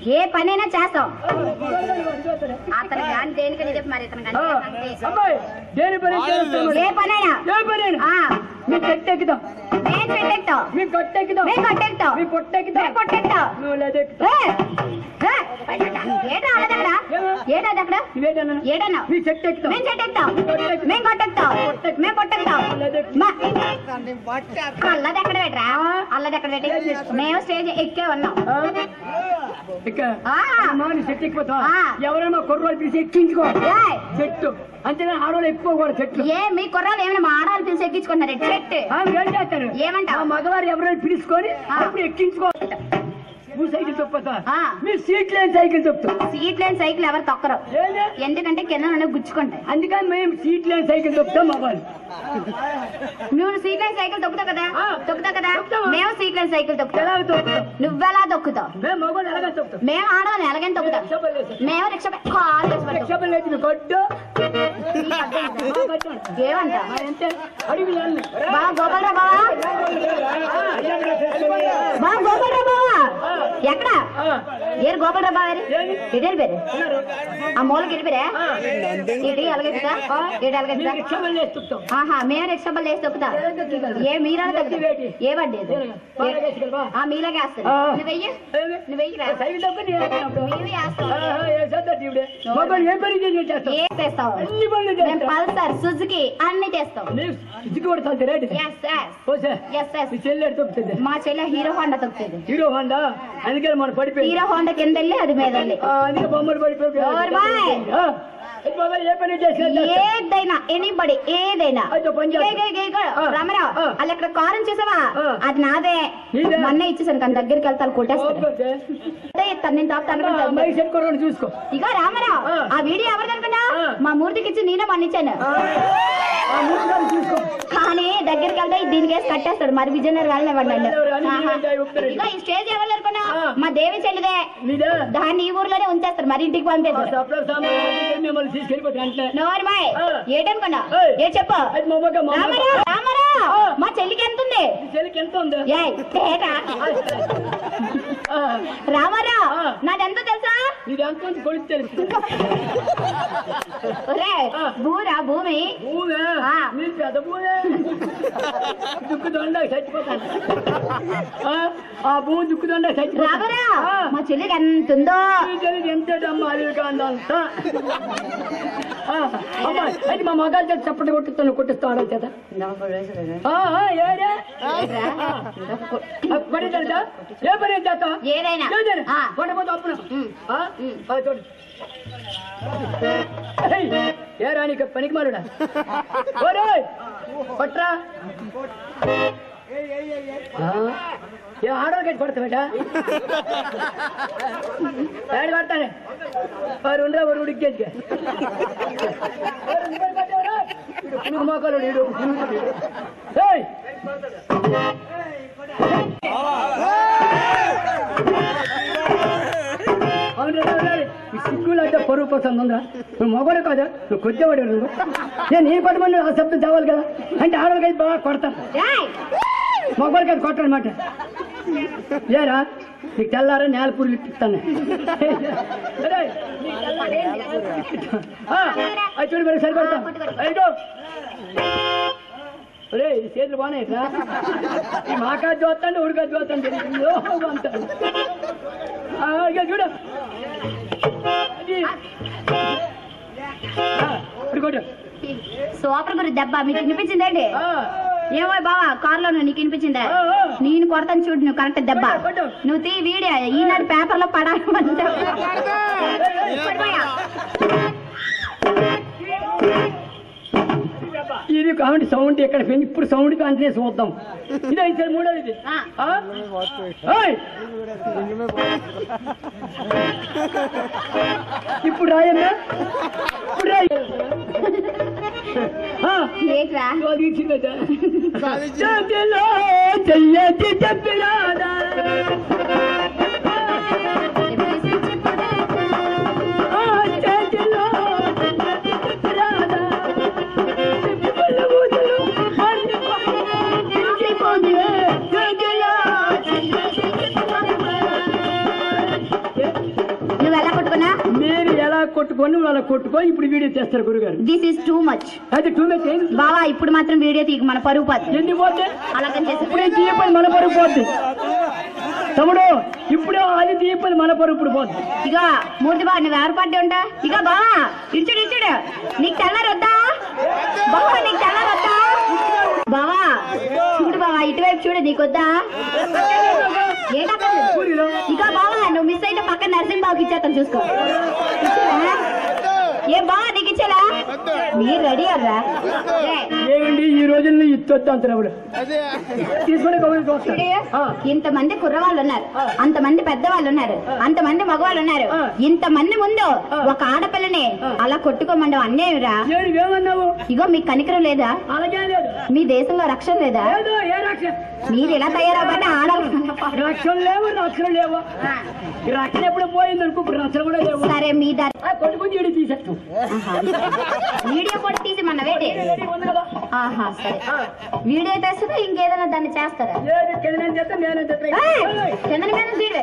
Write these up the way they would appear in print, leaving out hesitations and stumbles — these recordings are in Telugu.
ఏ పనైనా చేస్తాం అతను కానీ దేనికని చెప్పి మరి ఇతను ఏ పనైనా మేము చెట్టెక్కుతాం మేము కొట్టెక్కుతాం మేము కొట్టెక్కుతాం మేము పొట్టెక్కుతాం పొట్టెక్కుతాం మేము స్టేజ్ ఎక్కే ఉన్నాం ఎవరైనా కుర్రాలు పిలిచి ఎక్కించుకో చెట్టు అంతేనా ఆడవాళ్ళు ఎక్కువ చెట్లు మీ కుర్రాలు ఏమైనా మా ఆడవాళ్ళు పిలిచి ఎక్కించుకున్నారు చెట్టు ఏం చేస్తారు ఏమంటా మగవారు ఎవరైనా పిలుచుకొని అప్పుడు ఎక్కించుకో సైకిల్ తొక్కుతా మీరు సీట్ లేని సైకిల్ తొక్కుతాం సీట్ లేని సైకిల్ ఎవరు తొక్కరు ఎందుకంటే కింద గుచ్చుకుంటాయి అందుకని మేము సీట్ లేని సైకిల్ తొక్కుతాం మగవాళ్ళు నువ్వు సీట్ లేని సైకిల్ తొక్కుతావు కదా మేము సీట్ లేని సైకిల్ తొక్కుతాం నువ్వెలా తొక్కుతావు మేము ఆడవాళ్ళు ఎలాగని తొక్కుతాం మేము రిక్షా ఏమంటా బాబా గోపాలరావు బాబా ఎక్కడ ఏరు గోపాలరావు బాబు ఎటు వెళ్ళిపోయారు ఆ మూలకి వెళ్ళిపోయారా ఇటు అలాగెత్తుతా ఇటు అలాగెత్తుతా మేము రిక్షా బల్ వేసి తొక్కుతా ఏ మీరా ఏ పడ్డేది మీలాగే వేస్తాను పల్సర్ సుజుకి అన్ని తెస్తాం మా చెల్లె హీరో హోండా తొక్కుతుంది హీరో హోండా అందుకే మనం పడిపోయి హీరో హోండా కింద వెళ్ళి అది మీద వెళ్ళి అందుకే బొమ్మలు పడిపోయి ఏదైనా ఎనీబడి ఏదైనా రామారావు వాళ్ళు ఎక్కడ కారం చూసావా అది నాదే మొన్న ఇచ్చేసాను కానీ దగ్గరికి వెళ్తాను కొట్టేస్తాను నేను తాపుతాను చూసుకో ఇక రామారావు ఆ వీడియో ఎవరిది అనుకున్నా మా మూర్తికి ఇచ్చి నేనే మన్నిచ్చాను కానీ దగ్గరికి వెళ్తే దీనికి వేసి కట్టేస్తాడు మరి విజయనగర్ వెళ్ళనివ్వండి ఇక ఈ స్టేజ్ ఎవరు అనుకున్నా మా దేవి చెల్లిదే దాన్ని ఈ ఊర్లోనే ఉంచేస్తారు మరి ఇంటికి పంపేస్తారు ఏటనుకున్నా ఏ చెప్పు మా చెల్లికి ఎంత ఉంది రామారావు నాదెంతో తెలుసా భూరా భూమి ఆ భూమి దుక్కుదండ రామారావు మా చెల్లికి ఎంత ఉందో ఎంతమ్మా అది మా మగాళ్ళ చేత చప్పటి కొట్టిస్తాను కొట్టిస్తా ఆడ చేత ఏ పని చేస్తా ఏదైనా కొట్టపోతే అప్పుడు ఏ రానికి పనికి మారుడా కొట్రా ఏ ఆడవాళ్ళకి కొడతా ఏడు కొడతానే రెండో ఉడికేది పులుగు మోకాలు అవును సిక్కులు అంటే పరువు పసంది ఉందా నువ్వు మొగడు కాదా నువ్వు కొద్దివాడు నువ్వు నేను పట్టమని ఆ శబ్దం చావాలి కదా అంటే ఆడవాళ్ళకి బాగా కొడతాను మొగోళ్ళకి అది కొట్టనమాట లేరా నీకు తెల్లారా నేల పూలు ఇప్పిస్తాను అది చూడు మరి సరిపడతా రే ఈ చేతులు బాగున్నాయి ఈ మాకా చూస్తాండి ఉడికా చూస్తాండి అంటాడు చూడు సూపర్ గురి దెబ్బ మీకు వినిపించిందండి ఏమో బావా కారులో నీకు వినిపించిందా నేను కొడతాను చూడు నువ్వు కరెక్ట్ దెబ్బ నువ్వు తీ వీడియో ఈనాడు పేపర్ లో పడాలి ఇది కాబట్టి సౌండ్ ఎక్కడ ఇప్పుడు సౌండ్ కాంటే చూద్దాం ఇది అయితే మూడోది ఇప్పుడు రాయన్నా ఇప్పుడు రాయ చెప్పిరాదా కొట్టుకొని వాళ్ళ కొట్టుకొని ఇప్పుడు వీడియో చేస్తారు గురుగారు. This is too much. అది టూ మచ్ ఏంటి బావా? ఇప్పుడు మాత్రం వీడియో తీయక మన పరుగు పోద్ది. ఎందుకు పోతే అలాగని చేసి ఇప్పుడే తీయపది మన పరుగు పోద్ది తమ్ముడు. ఇప్పుడే అది తీయపది మన పరుగు ఇప్పుడు పోద్ది. ఇక మూర్తి బావ నువ్వు ఎవరు పడ్డా ఉంటా? ఇక బావా ఇచ్చుడు ఇచ్చుడు. నీకు తెల్లారు వద్దా బావా? నీకు తెల్లారు వద్దా బావా? చూడు బావా ఇటువైపు చూడు. నీకొద్దా? ఇక బావా నువ్వు మిస్ అయితే పక్కన నరసింహబాబుకి ఇచ్చేస్తాను చూసుకో. ఏ బావా నీకు ఇచ్చేలా? మీరు రెడీ అవ్వరా? ఏమండి ఈ రోజుల్లో ఇచ్చొద్దు అంటున్నాడు తీసుకునే ఇంతమంది కుర్రవాళ్ళు ఉన్నారు, అంతమంది పెద్దవాళ్ళు ఉన్నారు, అంతమంది మగవాళ్ళు ఉన్నారు. ఇంతమంది ముందు ఒక ఆడపిల్లని అలా కొట్టుకోమండం అన్నేమిరా? ఏమన్నావు? ఇగో మీకు కనికరం లేదా? అలాగే లేదు. మీ దేశంలో రక్షణ లేదా? ఏ రక్షణ? మీరు ఎలా తయారవ్వబట్టి ఆడాలి. రక్షణ లేవు, రక్షణ లేవు. రక్షణ ఎప్పుడు పోయింది అనుకో, రక్షణ కూడా లేవు. సరే మీ దారి కొట్టుకుని వీడియో తీసేస్తాం. వీడియో కూడా తీసి మన వేటే. ఆహా సరే. వీడియో తెస్తుందో ఇంకేదైనా దాన్ని చేస్తారా? కింద చేస్తే నేను చందని మీద వీడియో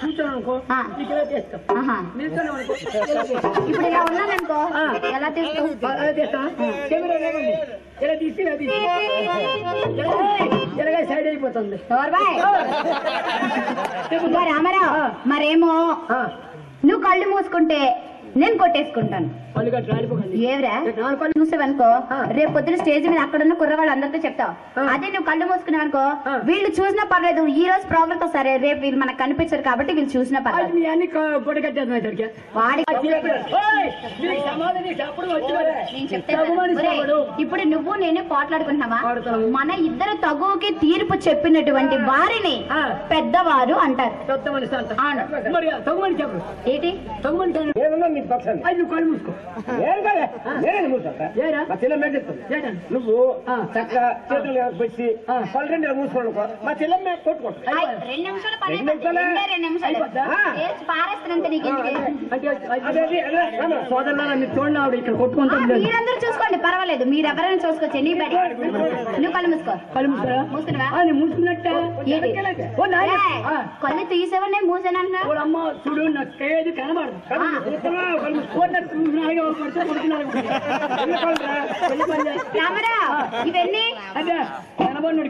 కూర్చోను అనుకో చేస్తాం. ఇప్పుడు ఇలా ఉన్నాననుకో ఎలా తీస్తావు? కెమెరా లేదండి, ఇలా తీసి ఇలా తీసి ఇలాగే సైడ్ అయిపోతుంది. రామారావు మరేమో నువ్వు కళ్ళు మూసుకుంటే నేను కొట్టేసుకుంటాను. ఏవరా చూసావనుకో రేపు పొద్దున స్టేజ్ మీద అక్కడ ఉన్న కుర్రవాళ్ళు అందరితో చెప్తావు. అదే నువ్వు కళ్ళు మూసుకున్నావు అనుకో వీళ్ళు చూసినా పర్లేదు, ఈ రోజు ప్రోగ్రామ్ తో సరే రేపు వీళ్ళు మనకు కనిపించారు కాబట్టి వీళ్ళు చూసినా పర్లేదు. ఇప్పుడు నువ్వు నేను పోట్లాడుకుంటున్నావా? మన ఇద్దరు తగువుకి తీర్పు చెప్పినటువంటి వారిని పెద్దవారు అంటారు. ఏంటి నువ్వు చక్కగా చేతులు పెట్టి 12 మూసుకోండి. మా చెల్లెమ్మ కొట్టుకోండి. 2 నిమిషాలు 2 నిమిషాలు పారేస్తానంటే నీకు సోదరులారా మీరు చూడండి, ఆవిడ ఇక్కడ కొట్టుకుంటాం. మీరందరూ చూసుకోండి పర్వాలేదు, మీరు ఎవరైనా చూసుకోవచ్చు. నీ బడి నువ్వు కళ్ళు మూసుకో. కళ్ళు మూసుకున్నావా? మూసుకున్నట్టే కళ్ళు తీసేవా? నేను మూసాను అంటున్నా. అమ్మ చూడు నాకేది కనబడదు. రామరా ఇవన్నీ అదే కనబడి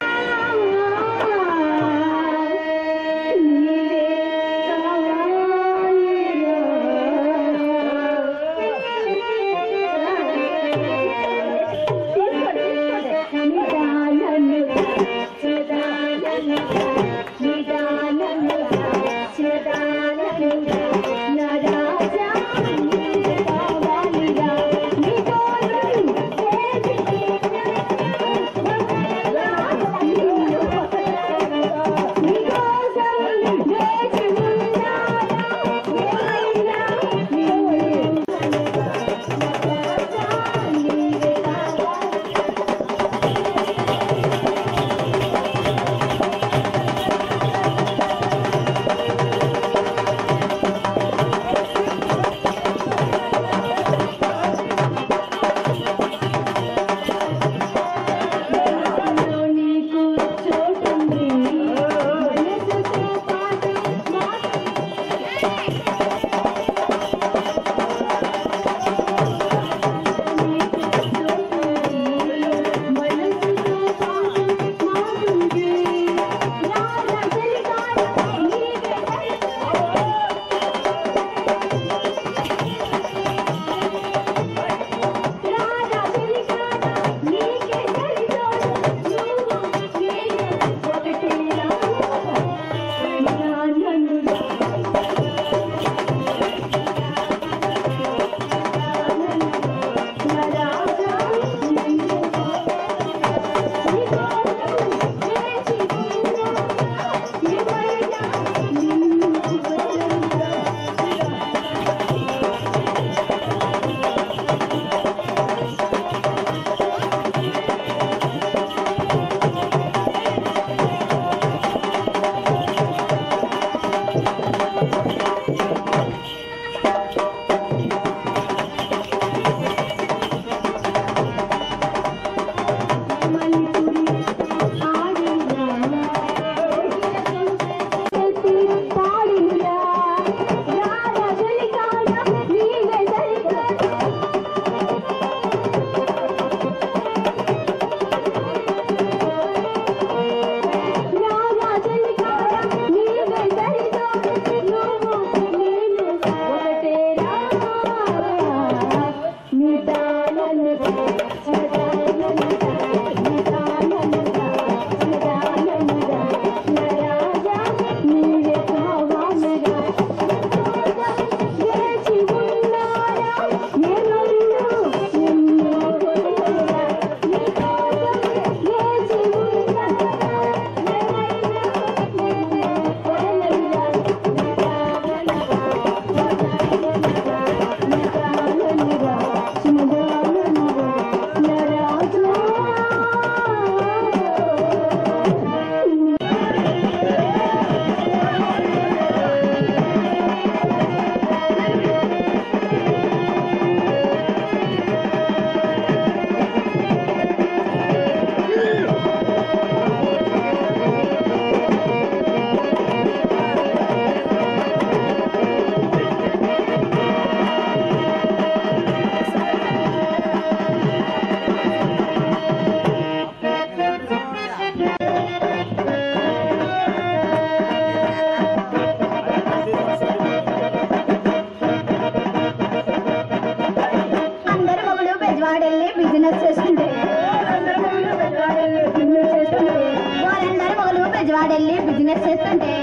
చేస్తుంటే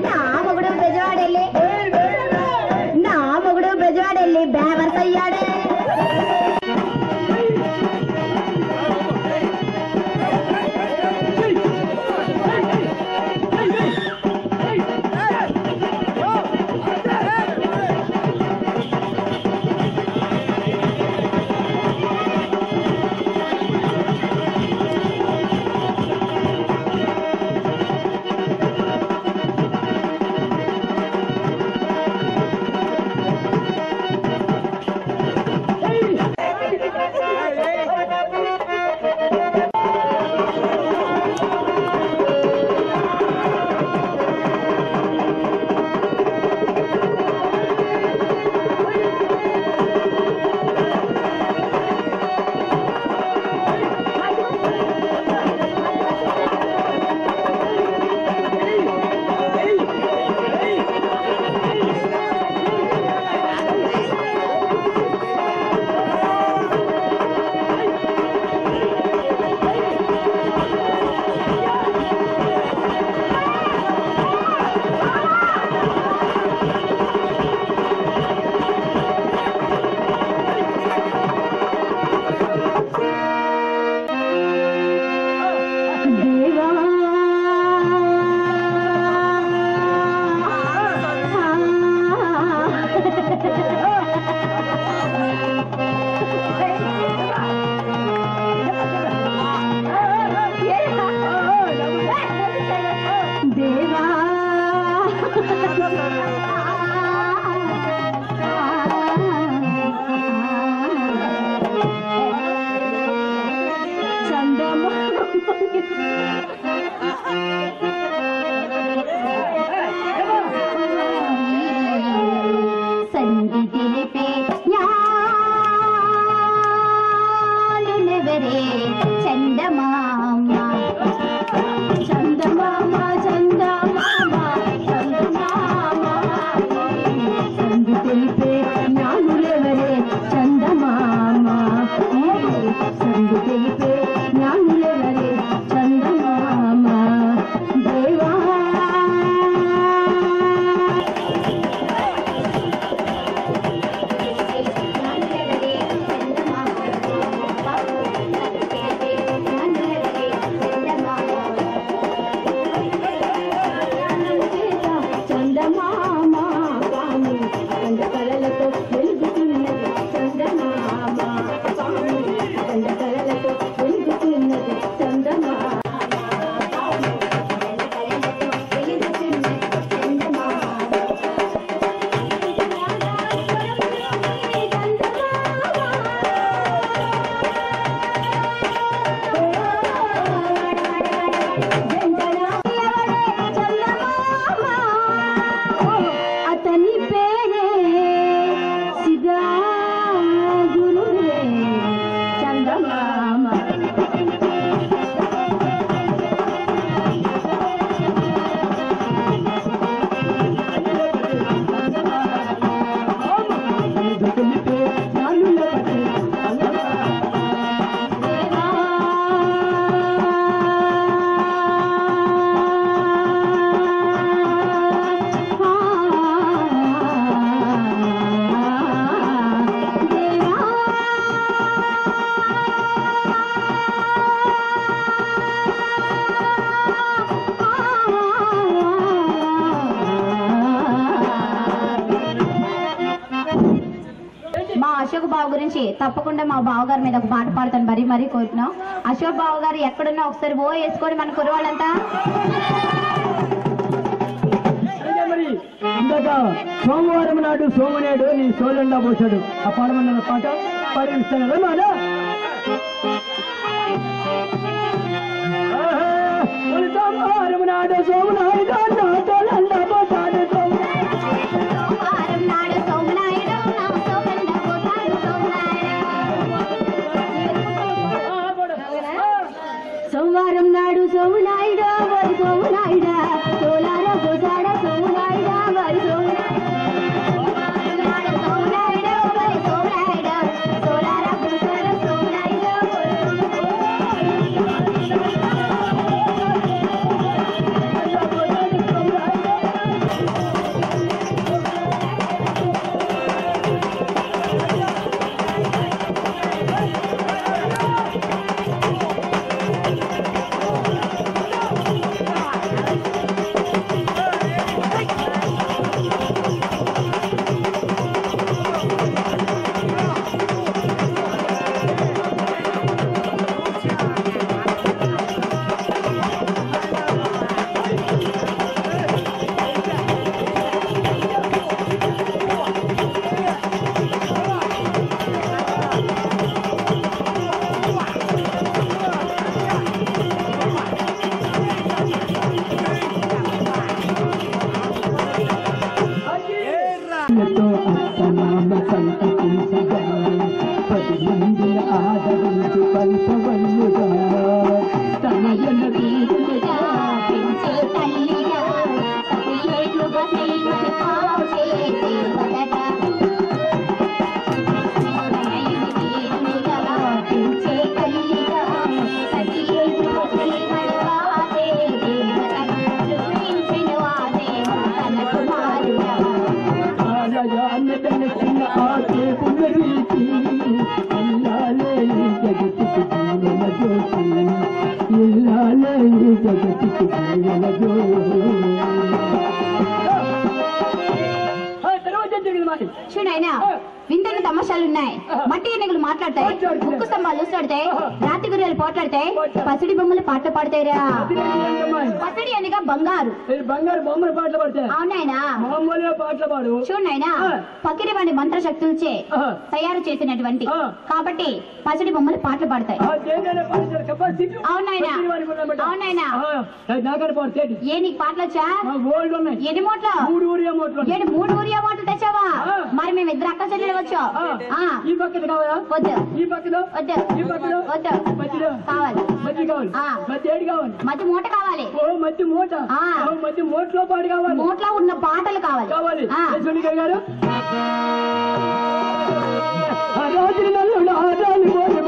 నా మొగుడు బెజవాడెళ్ళి బేవర్స్ అయ్యాడే. అశోక్ బావ గురించి తప్పకుండా మా బావగారి మీద ఒక పాట పాడతాను మరీ కోరుతున్నాం. అశోక్ బావ గారు ఎక్కడున్నా ఒకసారి ఓ వేసుకోండి మన కురవాళ్ళంతా. సోమవారం నాడు సోమనేడు నీ సోలండా పోసాడు ఆ పాడమన్న పాట పాడిస్తాను కదా సోమవారం నాడు సోమనాయుడు నా సోలండా పోసాడు సోమవారం నాడు సోమనాయుడు వారి సోమనాయుడా సోలార పోసాడ సోమనాయుడా వారి సోమనాయుడు నాలే ఈ జగతికి వెలదు. తర్వాత జరిగింది మాట చూడైనా వింతైన తమాషాలున్నాయి. మట్టి ఏనుగులు మాట్లాడతాయి, ముక్కు స్తంభాలు ఊస్తాడతాయి, రాతి గుర్రెలు పోట్లాడతాయి, పసిడి బొమ్మలు పాటలు పాడతాయిరా. పసిడి అనగా బంగారు. బంగారు బొమ్మలు పాటలు పాడతాయి. అవునాయనా, మామూలుగా పాటలు పాడు. చూడైనా పకిరి వాడి మంత్ర శక్తులచే తయారు చేసినటువంటి కాబట్టి పసిడి బొమ్మలు పాటలు పాడతాయి. అవునాయనా, అవునాయనా. ఏ నీకు పాటలు వచ్చా? ఎన్ని మూటలు? 3 ఊరియా మూటలు తెచ్చావా? మరి మేము ఇద్దరు అక్క చెల్లెలు వచ్చా. ఈ పక్కన కావాలా? వద్దు. ఈ పక్కన వద్దు. ఈ పక్కన వద్దు. మధ్యలో కావాలి. మధ్య కావాలి. మధ్య ఏడు కావాలి. మధ్య మూట కావాలి. ఓ మధ్య మూట. మధ్య మూటలో పాటు కావాలి. మూటలో ఉన్న పాటలు కావాలి. కావాలి. గారు రాజు నల్లుడు ఆరాలి పోయి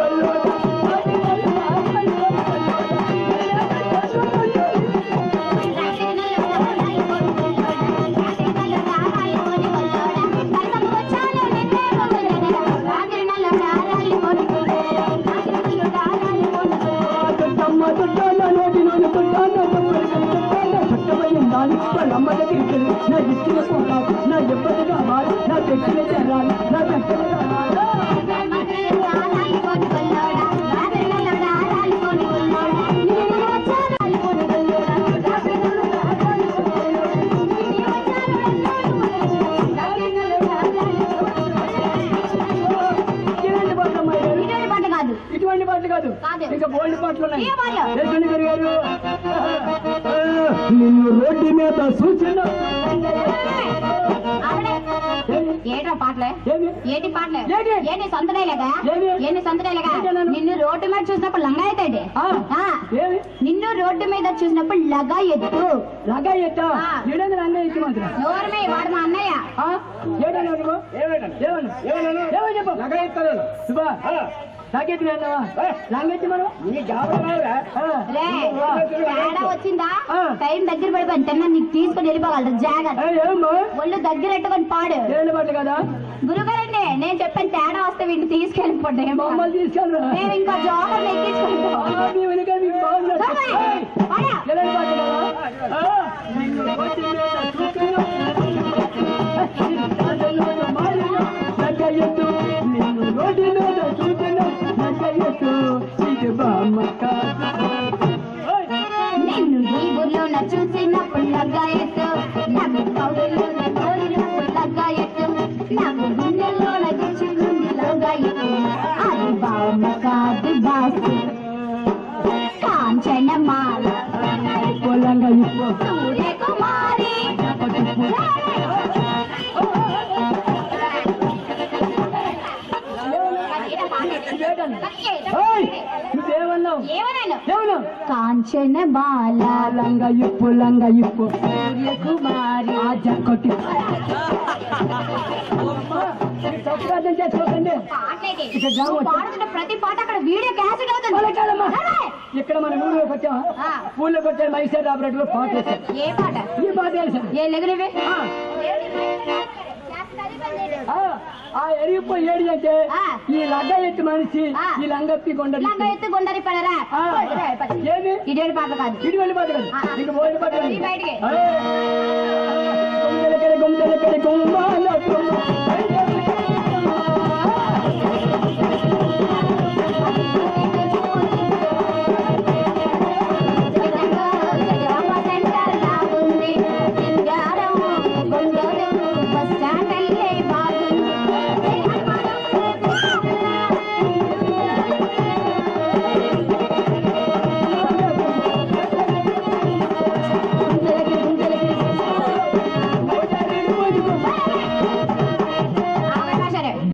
అమ్మ దగ్గరికి నా ఇచ్చిన పోతావు, నా ఎప్పటి కావాలి, నా తెచ్చిన చేరాలి, నా తెచ్చిన ఇటువంటి పాటలు కాదు, ఇంకా బోల్డ్ పాటలు ఉన్నాయి. గారు నిన్ను రోడ్డు మీద సూచన ఏటో పాటలే? ఏంటి పాటలే? ఏంటి సంతడేలేగా? ఏంటి సంతడేలేగా? నిన్ను రోడ్డు మీద చూసినప్పుడు లంగా ఎత్తాడు. నిన్ను రోడ్డు మీద చూసినప్పుడు లగా ఎత్తు. లగా ఎత్తా? అన్నయ్య ఎత్తి మాత్రం నోరమే వాడు మా అన్నయ్య. చెప్పు. లగా ఎత్తాను సుబా నాకెత్తి లంగెత్తి మనం తేడా వచ్చిందా? టైం దగ్గర పడిపోయింది. తిన్నా నీకు తీసుకుని వెళ్ళిపోగలరు. జాగ్రత్త, ఒళ్ళు దగ్గర ఎట్టుకొని పాడు. కదా గురుగారండి, నేను చెప్పాను తేడా వస్తే వీటిని తీసుకెళ్ళిపోండి. మమ్మల్ని తీసుకెళ్ళరు. మేము ఇంకా జోకర్లు ఎక్కించుకుంటాం. నిన్ను ఈ ఊర్లో చూసినప్పుడు లగ్గా ఎత్తు, నాకు కౌలులో కోరినప్పుడు లగ్గా ఎత్తు, నాకు గుండెల్లో గుచ్చుకుంది లగ్గా ఎత్తు. అది బామ్మ కాదు బాసు కాంచనమాల సూర్య కుమారి. కాంచన బాల లంగ ఇప్పు సూర్య కుమారి కొట్టి చేసుకోకండి. ప్రతి పాట అక్కడ వీడియో క్యాసెట్ అవుతుంది. ఇక్కడ మన ఊళ్ళోకి వచ్చామా? ఊళ్ళోకి వచ్చే మైసూర్ రాబరెడ్డిలో పాట వేశారు. ఏ పాట? ఈ పాట వేశారు. ఏ లెగలివి ఆ ఎరిగిపోయి ఏడి అంటే ఈ లగ్గ ఎత్తి మనిషి ఈ లంగెత్తి కొండరి పడరా. ఏమి ఇటువంటి పాటలు కాదు, ఇటువంటి పాట కాదు. ఇంకా బోల్డ్ పాట బయటికి గుమ్మ